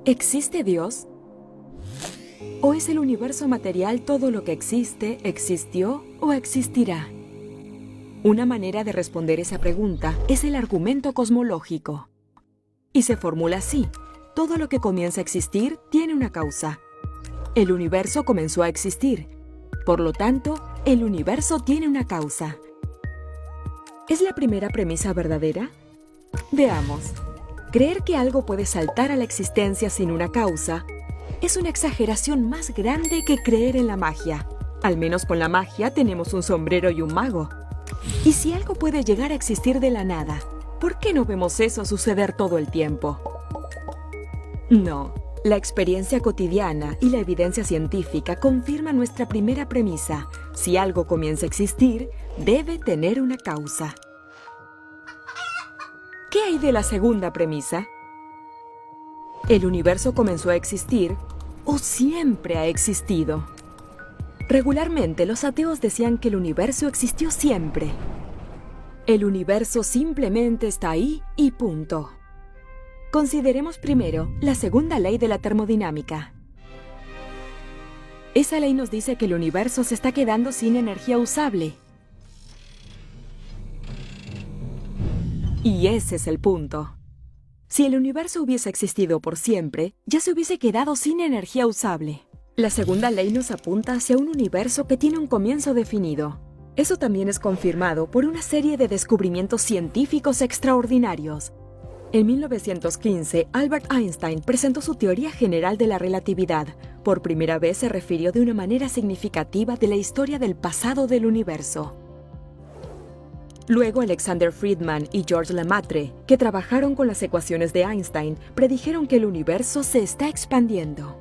¿Existe Dios? ¿O es el universo material todo lo que existe, existió o existirá? Una manera de responder esa pregunta es el argumento cosmológico. Y se formula así: todo lo que comienza a existir tiene una causa. El universo comenzó a existir. Por lo tanto, el universo tiene una causa. ¿Es la primera premisa verdadera? Veamos. Creer que algo puede saltar a la existencia sin una causa es una exageración más grande que creer en la magia. Al menos con la magia tenemos un sombrero y un mago. Y si algo puede llegar a existir de la nada, ¿por qué no vemos eso suceder todo el tiempo? No, la experiencia cotidiana y la evidencia científica confirman nuestra primera premisa: si algo comienza a existir, debe tener una causa. ¿Qué hay de la segunda premisa? ¿El universo comenzó a existir o siempre ha existido? Regularmente los ateos decían que el universo existió siempre. El universo simplemente está ahí y punto. Consideremos primero la segunda ley de la termodinámica. Esa ley nos dice que el universo se está quedando sin energía usable. Y ese es el punto. Si el universo hubiese existido por siempre, ya se hubiese quedado sin energía usable. La segunda ley nos apunta hacia un universo que tiene un comienzo definido. Eso también es confirmado por una serie de descubrimientos científicos extraordinarios. En 1915, Albert Einstein presentó su teoría general de la relatividad. Por primera vez se refirió de una manera significativa de la historia del pasado del universo. Luego, Alexander Friedman y Georges Lemaitre, que trabajaron con las ecuaciones de Einstein, predijeron que el universo se está expandiendo.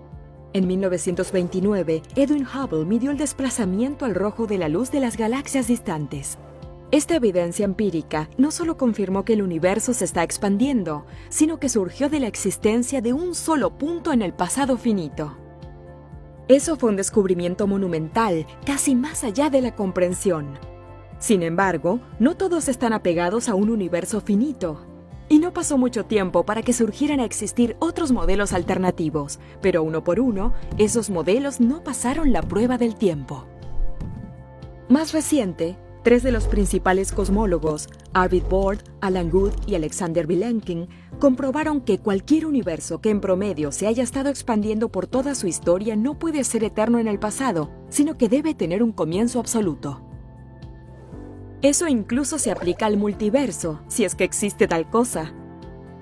En 1929, Edwin Hubble midió el desplazamiento al rojo de la luz de las galaxias distantes. Esta evidencia empírica no solo confirmó que el universo se está expandiendo, sino que surgió de la existencia de un solo punto en el pasado finito. Eso fue un descubrimiento monumental, casi más allá de la comprensión. Sin embargo, no todos están apegados a un universo finito. Y no pasó mucho tiempo para que surgieran a existir otros modelos alternativos, pero uno por uno, esos modelos no pasaron la prueba del tiempo. Más reciente, 3 de los principales cosmólogos, Arvid Bord, Alan Guth y Alexander Vilenkin, comprobaron que cualquier universo que en promedio se haya estado expandiendo por toda su historia no puede ser eterno en el pasado, sino que debe tener un comienzo absoluto. Eso incluso se aplica al multiverso, si es que existe tal cosa.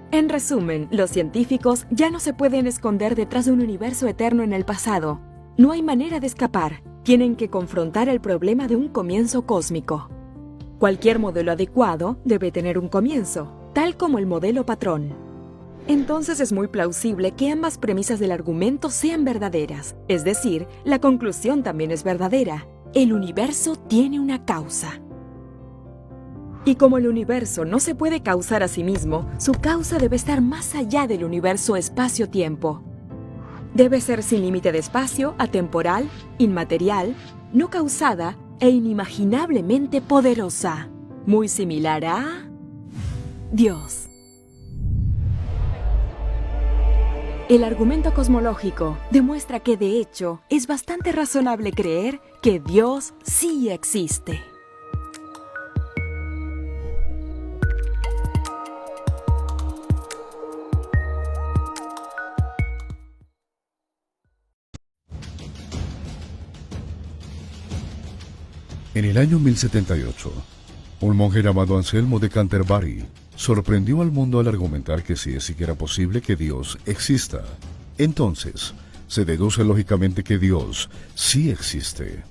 En resumen, los científicos ya no se pueden esconder detrás de un universo eterno en el pasado. No hay manera de escapar. Tienen que confrontar el problema de un comienzo cósmico. Cualquier modelo adecuado debe tener un comienzo, tal como el modelo patrón. Entonces es muy plausible que ambas premisas del argumento sean verdaderas. Es decir, la conclusión también es verdadera. El universo tiene una causa. Y como el universo no se puede causar a sí mismo, su causa debe estar más allá del universo espacio-tiempo. Debe ser sin límite de espacio, atemporal, inmaterial, no causada e inimaginablemente poderosa. Muy similar a Dios. El argumento cosmológico demuestra que, de hecho, es bastante razonable creer que Dios sí existe. En el año 1078, un monje llamado Anselmo de Canterbury sorprendió al mundo al argumentar que sí es siquiera posible que Dios exista. Entonces, se deduce lógicamente que Dios sí existe.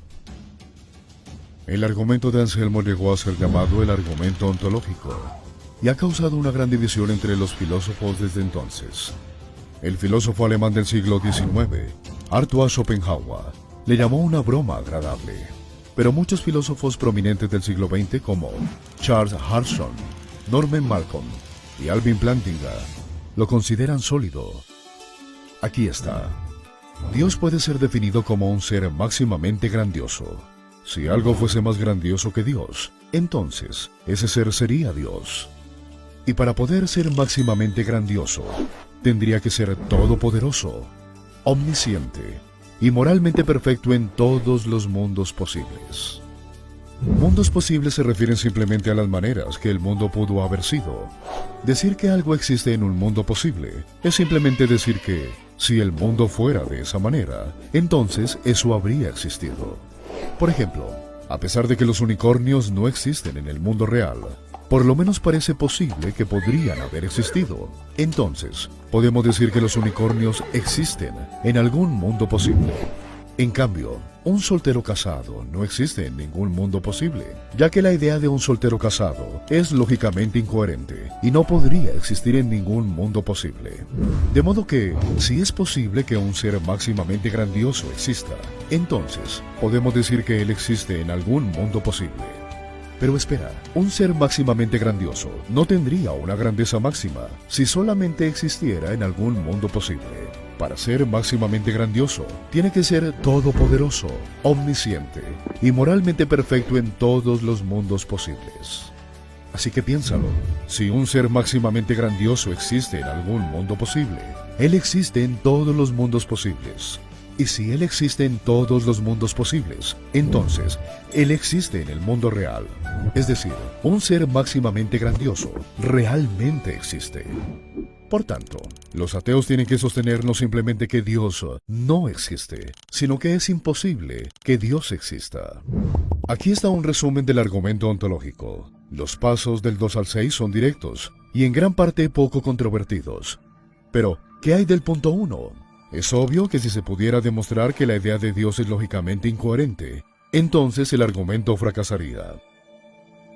El argumento de Anselmo llegó a ser llamado el argumento ontológico y ha causado una gran división entre los filósofos desde entonces. El filósofo alemán del siglo XIX, Arthur Schopenhauer, le llamó una broma agradable. Pero muchos filósofos prominentes del siglo XX como Charles Harrison, Norman Malcolm y Alvin Plantinga lo consideran sólido. Aquí está. Dios puede ser definido como un ser máximamente grandioso. Si algo fuese más grandioso que Dios, entonces ese ser sería Dios. Y para poder ser máximamente grandioso, tendría que ser todopoderoso, omnisciente y moralmente perfecto en todos los mundos posibles. Mundos posibles se refieren simplemente a las maneras que el mundo pudo haber sido. Decir que algo existe en un mundo posible es simplemente decir que, si el mundo fuera de esa manera, entonces eso habría existido. Por ejemplo, a pesar de que los unicornios no existen en el mundo real, por lo menos parece posible que podrían haber existido. Entonces, podemos decir que los unicornios existen en algún mundo posible. En cambio, un soltero casado no existe en ningún mundo posible, ya que la idea de un soltero casado es lógicamente incoherente y no podría existir en ningún mundo posible. De modo que, si es posible que un ser máximamente grandioso exista, entonces podemos decir que él existe en algún mundo posible. Pero espera, un ser máximamente grandioso no tendría una grandeza máxima si solamente existiera en algún mundo posible. Para ser máximamente grandioso, tiene que ser todopoderoso, omnisciente y moralmente perfecto en todos los mundos posibles. Así que piénsalo, si un ser máximamente grandioso existe en algún mundo posible, él existe en todos los mundos posibles. Y si él existe en todos los mundos posibles, entonces él existe en el mundo real. Es decir, un ser máximamente grandioso realmente existe. Por tanto, los ateos tienen que sostener no simplemente que Dios no existe, sino que es imposible que Dios exista. Aquí está un resumen del argumento ontológico. Los pasos del 2 al 6 son directos y en gran parte poco controvertidos. Pero, ¿qué hay del punto 1? Es obvio que si se pudiera demostrar que la idea de Dios es lógicamente incoherente, entonces el argumento fracasaría.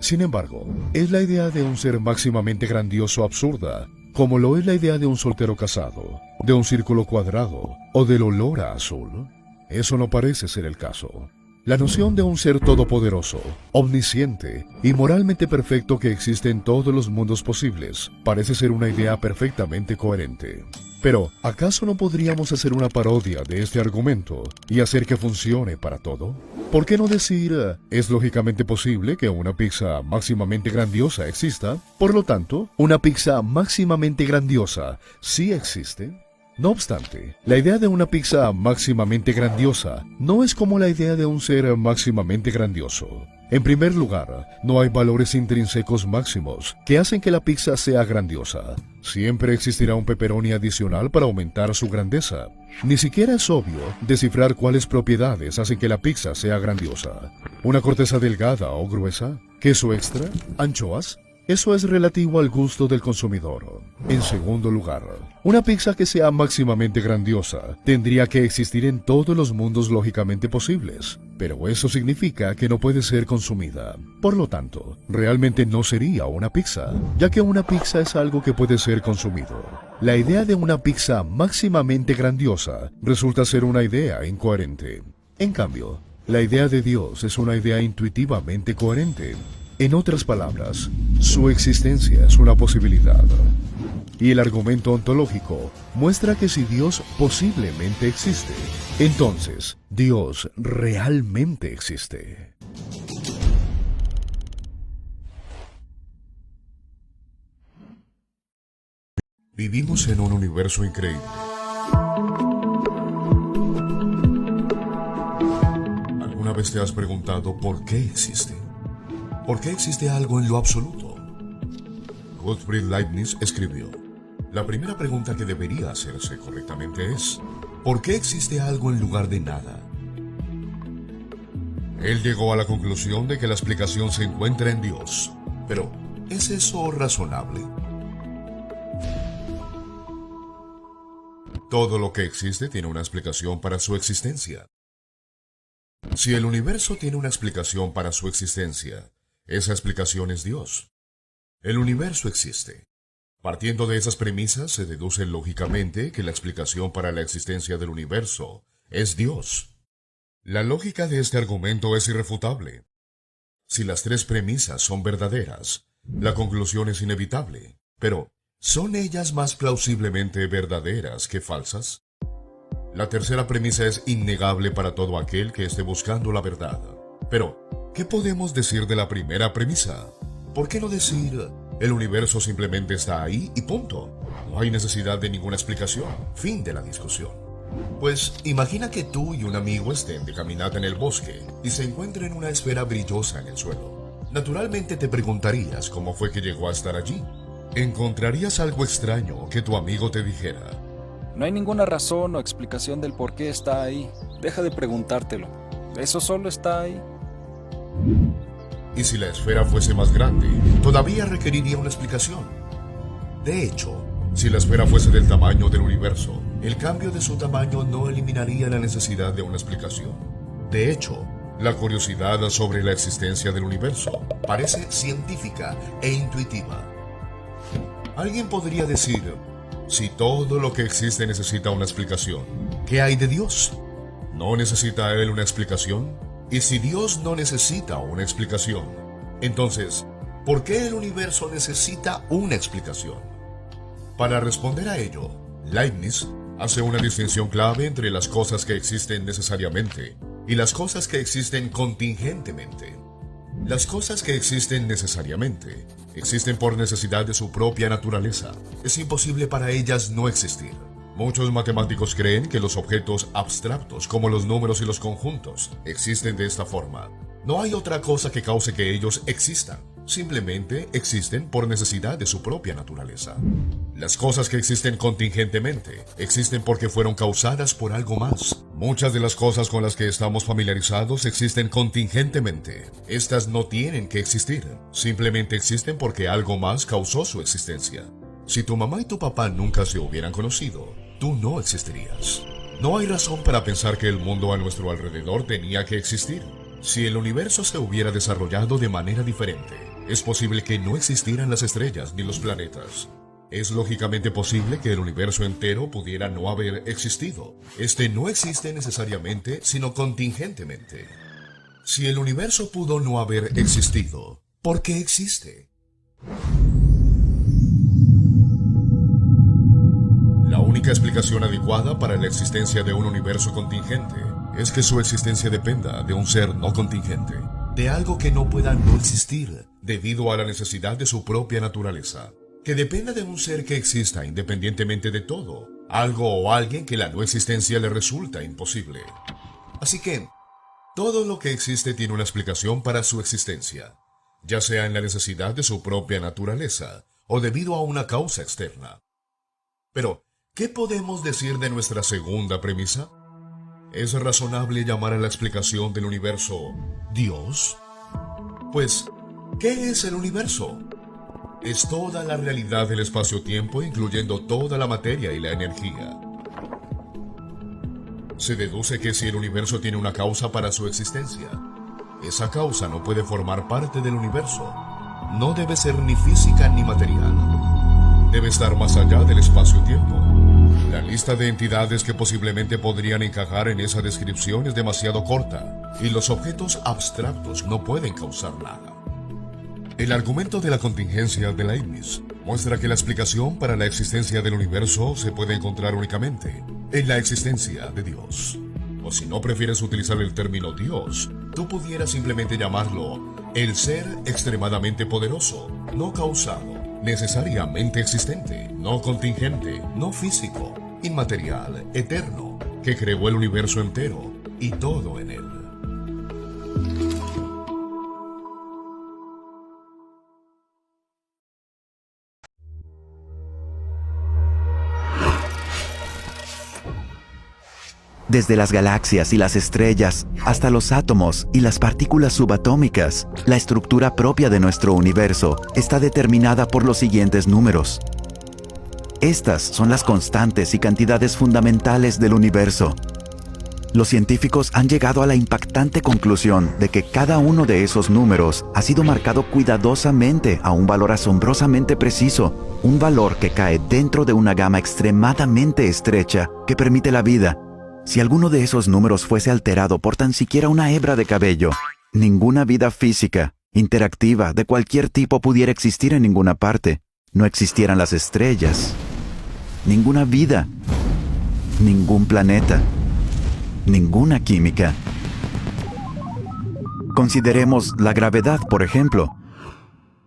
Sin embargo, ¿es la idea de un ser máximamente grandioso absurda, como lo es la idea de un soltero casado, de un círculo cuadrado o del olor a azul? Eso no parece ser el caso. La noción de un ser todopoderoso, omnisciente y moralmente perfecto que existe en todos los mundos posibles parece ser una idea perfectamente coherente. Pero, ¿acaso no podríamos hacer una parodia de este argumento y hacer que funcione para todo? ¿Por qué no decir, es lógicamente posible que una pizza máximamente grandiosa exista? Por lo tanto, una pizza máximamente grandiosa sí existe. No obstante, la idea de una pizza máximamente grandiosa no es como la idea de un ser máximamente grandioso. En primer lugar, no hay valores intrínsecos máximos que hacen que la pizza sea grandiosa. Siempre existirá un pepperoni adicional para aumentar su grandeza. Ni siquiera es obvio descifrar cuáles propiedades hacen que la pizza sea grandiosa. ¿Una corteza delgada o gruesa? ¿Queso extra? ¿Anchoas? Eso es relativo al gusto del consumidor. En segundo lugar, una pizza que sea máximamente grandiosa tendría que existir en todos los mundos lógicamente posibles, pero eso significa que no puede ser consumida. Por lo tanto, realmente no sería una pizza, ya que una pizza es algo que puede ser consumido. La idea de una pizza máximamente grandiosa resulta ser una idea incoherente. En cambio, la idea de Dios es una idea intuitivamente coherente. En otras palabras, su existencia es una posibilidad. Y el argumento ontológico muestra que si Dios posiblemente existe, entonces Dios realmente existe. Vivimos en un universo increíble. ¿Alguna vez te has preguntado por qué existe? ¿Por qué existe algo en lo absoluto? Gottfried Leibniz escribió: la primera pregunta que debería hacerse correctamente es: ¿por qué existe algo en lugar de nada? Él llegó a la conclusión de que la explicación se encuentra en Dios. Pero, ¿es eso razonable? Todo lo que existe tiene una explicación para su existencia. Si el universo tiene una explicación para su existencia, esa explicación es Dios. El universo existe. Partiendo de esas premisas, se deduce lógicamente que la explicación para la existencia del universo es Dios. La lógica de este argumento es irrefutable. Si las tres premisas son verdaderas, la conclusión es inevitable. Pero, ¿son ellas más plausiblemente verdaderas que falsas? La tercera premisa es innegable para todo aquel que esté buscando la verdad. Pero, ¿qué podemos decir de la primera premisa? ¿Por qué no decir, El universo simplemente está ahí y punto. No hay necesidad de ninguna explicación. Fin de la discusión. Pues imagina que tú y un amigo estén de caminata en el bosque y se encuentren una esfera brillosa en el suelo. Naturalmente te preguntarías cómo fue que llegó a estar allí. Encontrarías algo extraño que tu amigo te dijera. No hay ninguna razón o explicación del por qué está ahí. Deja de preguntártelo. Eso solo está ahí. Y si la esfera fuese más grande, todavía requeriría una explicación. De hecho, si la esfera fuese del tamaño del universo, el cambio de su tamaño no eliminaría la necesidad de una explicación. De hecho, la curiosidad sobre la existencia del universo parece científica e intuitiva. Alguien podría decir, si todo lo que existe necesita una explicación, ¿qué hay de Dios? ¿No necesita Él una explicación? Y si Dios no necesita una explicación, entonces, ¿por qué el universo necesita una explicación? Para responder a ello, Leibniz hace una distinción clave entre las cosas que existen necesariamente y las cosas que existen contingentemente. Las cosas que existen necesariamente existen por necesidad de su propia naturaleza. Es imposible para ellas no existir. Muchos matemáticos creen que los objetos abstractos, como los números y los conjuntos, existen de esta forma. No hay otra cosa que cause que ellos existan. Simplemente existen por necesidad de su propia naturaleza. Las cosas que existen contingentemente existen porque fueron causadas por algo más. Muchas de las cosas con las que estamos familiarizados existen contingentemente. Estas no tienen que existir. Simplemente existen porque algo más causó su existencia. Si tu mamá y tu papá nunca se hubieran conocido, tú no existirías. No hay razón para pensar que el mundo a nuestro alrededor tenía que existir. Si el universo se hubiera desarrollado de manera diferente, es posible que no existieran las estrellas ni los planetas. Es lógicamente posible que el universo entero pudiera no haber existido. Este no existe necesariamente, sino contingentemente. Si el universo pudo no haber existido, ¿por qué existe? La única explicación adecuada para la existencia de un universo contingente es que su existencia dependa de un ser no contingente, de algo que no pueda no existir debido a la necesidad de su propia naturaleza, que dependa de un ser que exista independientemente de todo, algo o alguien que la no existencia le resulta imposible. Así que, todo lo que existe tiene una explicación para su existencia, ya sea en la necesidad de su propia naturaleza o debido a una causa externa. Pero, ¿qué podemos decir de nuestra segunda premisa? ¿Es razonable llamar a la explicación del universo Dios? Pues, ¿qué es el universo? Es toda la realidad del espacio-tiempo, incluyendo toda la materia y la energía. Se deduce que si el universo tiene una causa para su existencia, esa causa no puede formar parte del universo. No debe ser ni física ni material. Debe estar más allá del espacio-tiempo. La lista de entidades que posiblemente podrían encajar en esa descripción es demasiado corta, y los objetos abstractos no pueden causar nada. El argumento de la contingencia de Leibniz muestra que la explicación para la existencia del universo se puede encontrar únicamente en la existencia de Dios. O si no prefieres utilizar el término Dios, tú pudieras simplemente llamarlo el ser extremadamente poderoso, no causado, necesariamente existente, no contingente, no físico, inmaterial, eterno, que creó el universo entero y todo en él. Desde las galaxias y las estrellas hasta los átomos y las partículas subatómicas, la estructura propia de nuestro universo está determinada por los siguientes números. Estas son las constantes y cantidades fundamentales del universo. Los científicos han llegado a la impactante conclusión de que cada uno de esos números ha sido marcado cuidadosamente a un valor asombrosamente preciso, un valor que cae dentro de una gama extremadamente estrecha que permite la vida. Si alguno de esos números fuese alterado por tan siquiera una hebra de cabello, ninguna vida física, interactiva, de cualquier tipo pudiera existir en ninguna parte. No existieran las estrellas, ninguna vida, ningún planeta, ninguna química. Consideremos la gravedad, por ejemplo.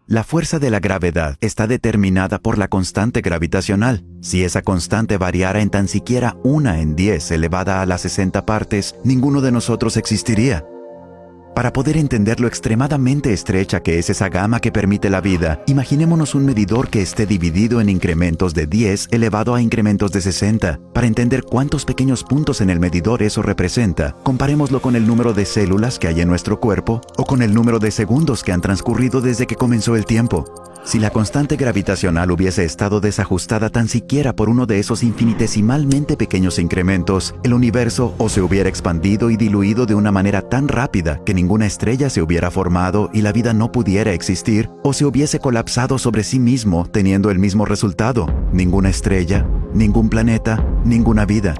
La fuerza de la gravedad está determinada por la constante gravitacional. Si esa constante variara en tan siquiera 1 en 10 elevada a las 60 partes, ninguno de nosotros existiría. Para poder entender lo extremadamente estrecha que es esa gama que permite la vida, imaginémonos un medidor que esté dividido en incrementos de 10 elevado a incrementos de 60. Para entender cuántos pequeños puntos en el medidor eso representa, comparémoslo con el número de células que hay en nuestro cuerpo o con el número de segundos que han transcurrido desde que comenzó el tiempo. Si la constante gravitacional hubiese estado desajustada tan siquiera por uno de esos infinitesimalmente pequeños incrementos, el universo o se hubiera expandido y diluido de una manera tan rápida que ninguna estrella se hubiera formado y la vida no pudiera existir, o se hubiese colapsado sobre sí mismo teniendo el mismo resultado: ninguna estrella, ningún planeta, ninguna vida.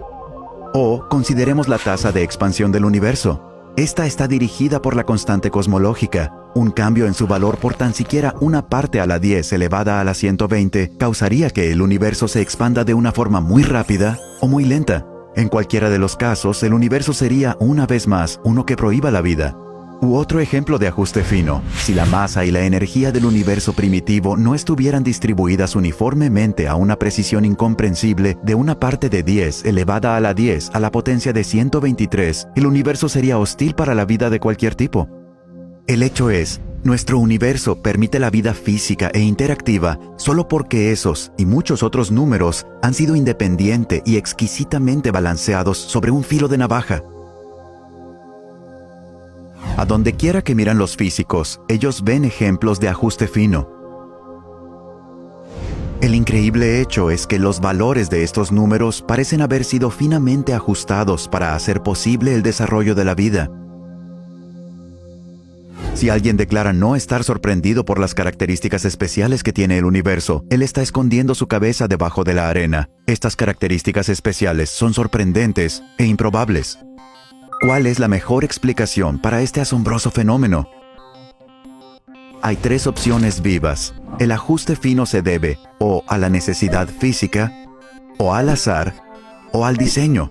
O consideremos la tasa de expansión del universo. Esta está dirigida por la constante cosmológica. Un cambio en su valor por tan siquiera 1 parte a la 10 elevada a la 120 causaría que el universo se expanda de una forma muy rápida o muy lenta. En cualquiera de los casos, el universo sería, una vez más, uno que prohíba la vida. U otro ejemplo de ajuste fino: si la masa y la energía del universo primitivo no estuvieran distribuidas uniformemente a una precisión incomprensible de 1 parte de 10 elevada a la 10 a la potencia de 123, el universo sería hostil para la vida de cualquier tipo. El hecho es, nuestro universo permite la vida física e interactiva solo porque esos y muchos otros números han sido independiente y exquisitamente balanceados sobre un filo de navaja. A donde quiera que miran los físicos, ellos ven ejemplos de ajuste fino. El increíble hecho es que los valores de estos números parecen haber sido finamente ajustados para hacer posible el desarrollo de la vida. Si alguien declara no estar sorprendido por las características especiales que tiene el universo, él está escondiendo su cabeza debajo de la arena. Estas características especiales son sorprendentes e improbables. ¿Cuál es la mejor explicación para este asombroso fenómeno? Hay 3 opciones vivas. El ajuste fino se debe o a la necesidad física, o al azar, o al diseño.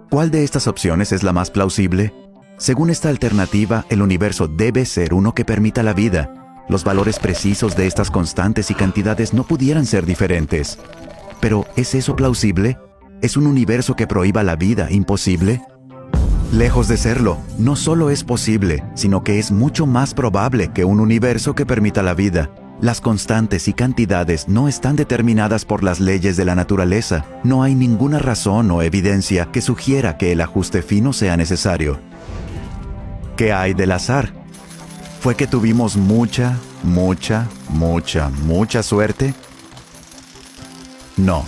¿Cuál de estas opciones es la más plausible? Según esta alternativa, el universo debe ser uno que permita la vida. Los valores precisos de estas constantes y cantidades no pudieran ser diferentes. Pero, ¿es eso plausible? ¿Es un universo que prohíba la vida imposible? Lejos de serlo, no solo es posible, sino que es mucho más probable que un universo que permita la vida. Las constantes y cantidades no están determinadas por las leyes de la naturaleza. No hay ninguna razón o evidencia que sugiera que el ajuste fino sea necesario. ¿Qué hay del azar? ¿Fue que tuvimos mucha suerte? No.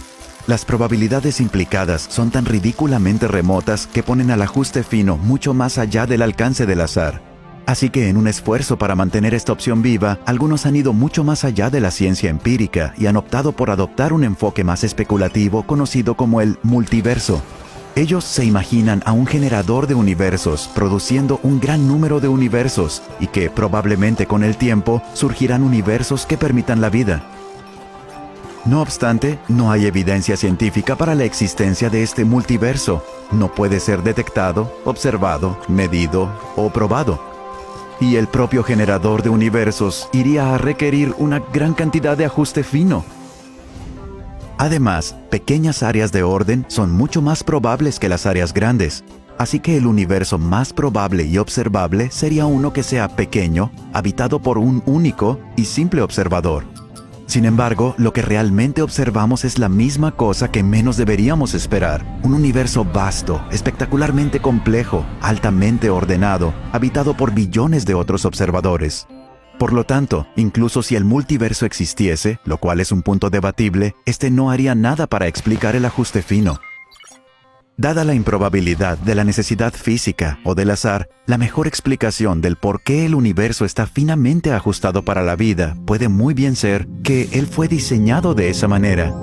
Las probabilidades implicadas son tan ridículamente remotas que ponen al ajuste fino mucho más allá del alcance del azar. Así que en un esfuerzo para mantener esta opción viva, algunos han ido mucho más allá de la ciencia empírica y han optado por adoptar un enfoque más especulativo conocido como el multiverso. Ellos se imaginan a un generador de universos produciendo un gran número de universos y que probablemente con el tiempo surgirán universos que permitan la vida. No obstante, no hay evidencia científica para la existencia de este multiverso. No puede ser detectado, observado, medido o probado. Y el propio generador de universos iría a requerir una gran cantidad de ajuste fino. Además, pequeñas áreas de orden son mucho más probables que las áreas grandes. Así que el universo más probable y observable sería uno que sea pequeño, habitado por un único y simple observador. Sin embargo, lo que realmente observamos es la misma cosa que menos deberíamos esperar. Un universo vasto, espectacularmente complejo, altamente ordenado, habitado por billones de otros observadores. Por lo tanto, incluso si el multiverso existiese, lo cual es un punto debatible, este no haría nada para explicar el ajuste fino. Dada la improbabilidad de la necesidad física o del azar, la mejor explicación del por qué el universo está finamente ajustado para la vida puede muy bien ser que él fue diseñado de esa manera.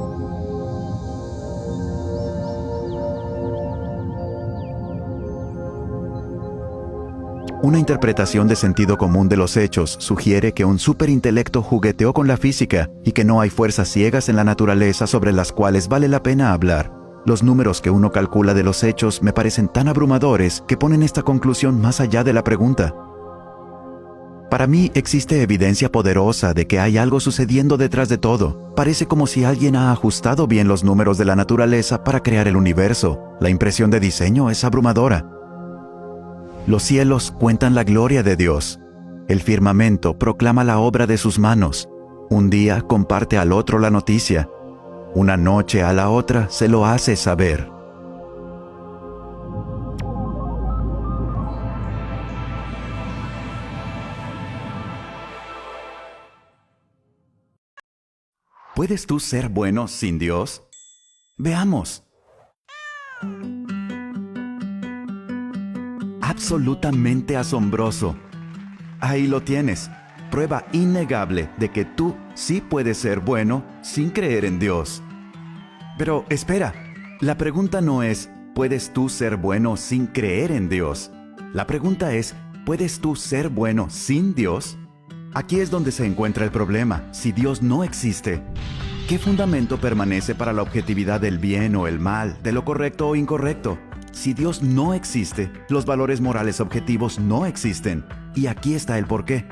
Una interpretación de sentido común de los hechos sugiere que un superintelecto jugueteó con la física y que no hay fuerzas ciegas en la naturaleza sobre las cuales vale la pena hablar. Los números que uno calcula de los hechos me parecen tan abrumadores que ponen esta conclusión más allá de la pregunta. Para mí existe evidencia poderosa de que hay algo sucediendo detrás de todo. Parece como si alguien ha ajustado bien los números de la naturaleza para crear el universo. La impresión de diseño es abrumadora. Los cielos cuentan la gloria de Dios. El firmamento proclama la obra de sus manos. Un día comparte al otro la noticia. Una noche a la otra se lo hace saber. ¿Puedes tú ser bueno sin Dios? Veamos. Absolutamente asombroso. Ahí lo tienes. Prueba innegable de que tú sí puedes ser bueno sin creer en Dios. Pero espera, la pregunta no es, ¿puedes tú ser bueno sin creer en Dios? La pregunta es, ¿puedes tú ser bueno sin Dios? Aquí es donde se encuentra el problema. Si Dios no existe, ¿qué fundamento permanece para la objetividad del bien o el mal, de lo correcto o incorrecto? Si Dios no existe, los valores morales objetivos no existen. Y aquí está el porqué.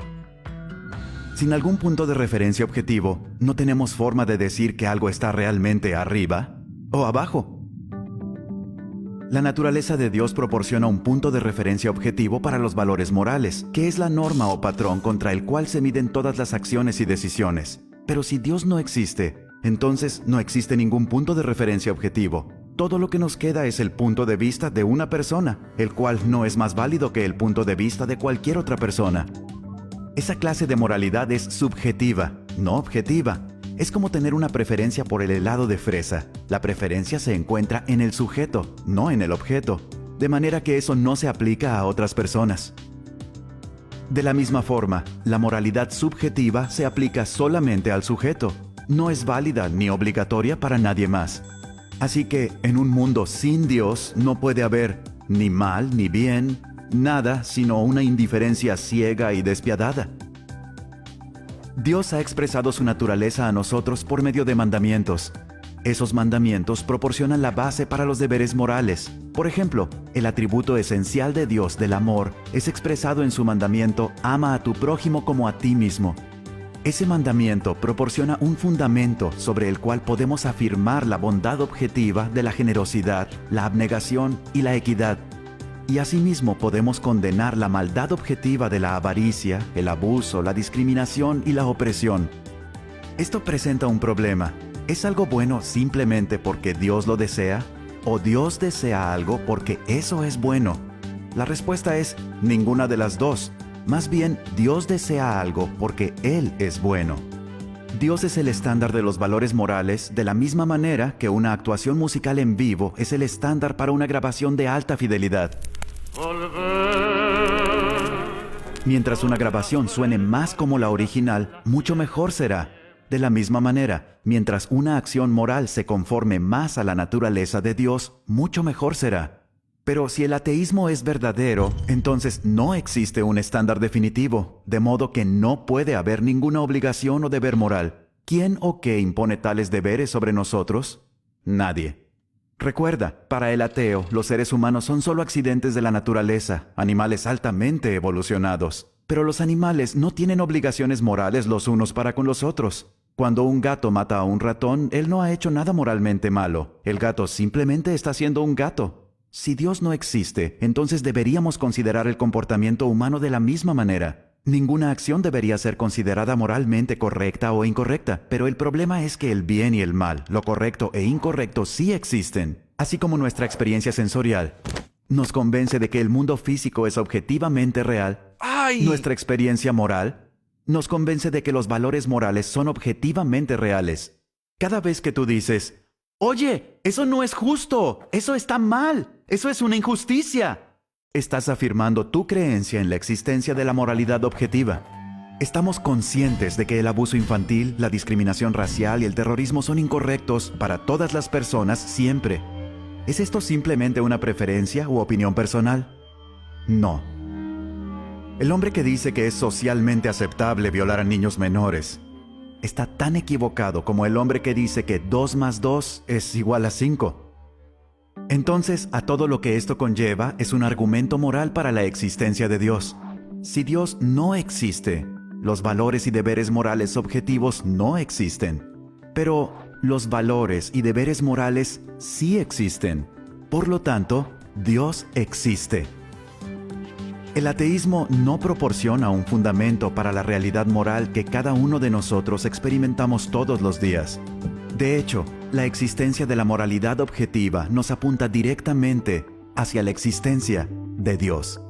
Sin algún punto de referencia objetivo, no tenemos forma de decir que algo está realmente arriba o abajo. La naturaleza de Dios proporciona un punto de referencia objetivo para los valores morales, que es la norma o patrón contra el cual se miden todas las acciones y decisiones. Pero si Dios no existe, entonces no existe ningún punto de referencia objetivo. Todo lo que nos queda es el punto de vista de una persona, el cual no es más válido que el punto de vista de cualquier otra persona. Esa clase de moralidad es subjetiva, no objetiva. Es como tener una preferencia por el helado de fresa. La preferencia se encuentra en el sujeto, no en el objeto, de manera que eso no se aplica a otras personas. De la misma forma, la moralidad subjetiva se aplica solamente al sujeto. No es válida ni obligatoria para nadie más. Así que, en un mundo sin Dios, no puede haber ni mal ni bien, nada sino una indiferencia ciega y despiadada. Dios ha expresado su naturaleza a nosotros por medio de mandamientos. Esos mandamientos proporcionan la base para los deberes morales. Por ejemplo, el atributo esencial de Dios del amor es expresado en su mandamiento «Ama a tu prójimo como a ti mismo». Ese mandamiento proporciona un fundamento sobre el cual podemos afirmar la bondad objetiva de la generosidad, la abnegación y la equidad. Y asimismo podemos condenar la maldad objetiva de la avaricia, el abuso, la discriminación y la opresión. Esto presenta un problema. ¿Es algo bueno simplemente porque Dios lo desea? ¿O Dios desea algo porque eso es bueno? La respuesta es ninguna de las dos. Más bien, Dios desea algo porque Él es bueno. Dios es el estándar de los valores morales de la misma manera que una actuación musical en vivo es el estándar para una grabación de alta fidelidad. Mientras una grabación suene más como la original, mucho mejor será. De la misma manera, mientras una acción moral se conforme más a la naturaleza de Dios, mucho mejor será. Pero si el ateísmo es verdadero, entonces no existe un estándar definitivo, de modo que no puede haber ninguna obligación o deber moral. ¿Quién o qué impone tales deberes sobre nosotros? Nadie. Recuerda, para el ateo, los seres humanos son solo accidentes de la naturaleza, animales altamente evolucionados. Pero los animales no tienen obligaciones morales los unos para con los otros. Cuando un gato mata a un ratón, él no ha hecho nada moralmente malo. El gato simplemente está siendo un gato. Si Dios no existe, entonces deberíamos considerar el comportamiento humano de la misma manera. Ninguna acción debería ser considerada moralmente correcta o incorrecta, pero el problema es que el bien y el mal, lo correcto e incorrecto sí existen, así como nuestra experiencia sensorial nos convence de que el mundo físico es objetivamente real. ¡Ay! Nuestra experiencia moral nos convence de que los valores morales son objetivamente reales. Cada vez que tú dices, «Oye, eso no es justo, eso está mal, eso es una injusticia», estás afirmando tu creencia en la existencia de la moralidad objetiva. Estamos conscientes de que el abuso infantil, la discriminación racial y el terrorismo son incorrectos para todas las personas siempre. ¿Es esto simplemente una preferencia u opinión personal? No. El hombre que dice que es socialmente aceptable violar a niños menores está tan equivocado como el hombre que dice que 2 más 2 es igual a 5. Entonces, a todo lo que esto conlleva es un argumento moral para la existencia de Dios. Si Dios no existe, los valores y deberes morales objetivos no existen. Pero los valores y deberes morales sí existen. Por lo tanto, Dios existe. El ateísmo no proporciona un fundamento para la realidad moral que cada uno de nosotros experimentamos todos los días. De hecho, la existencia de la moralidad objetiva nos apunta directamente hacia la existencia de Dios.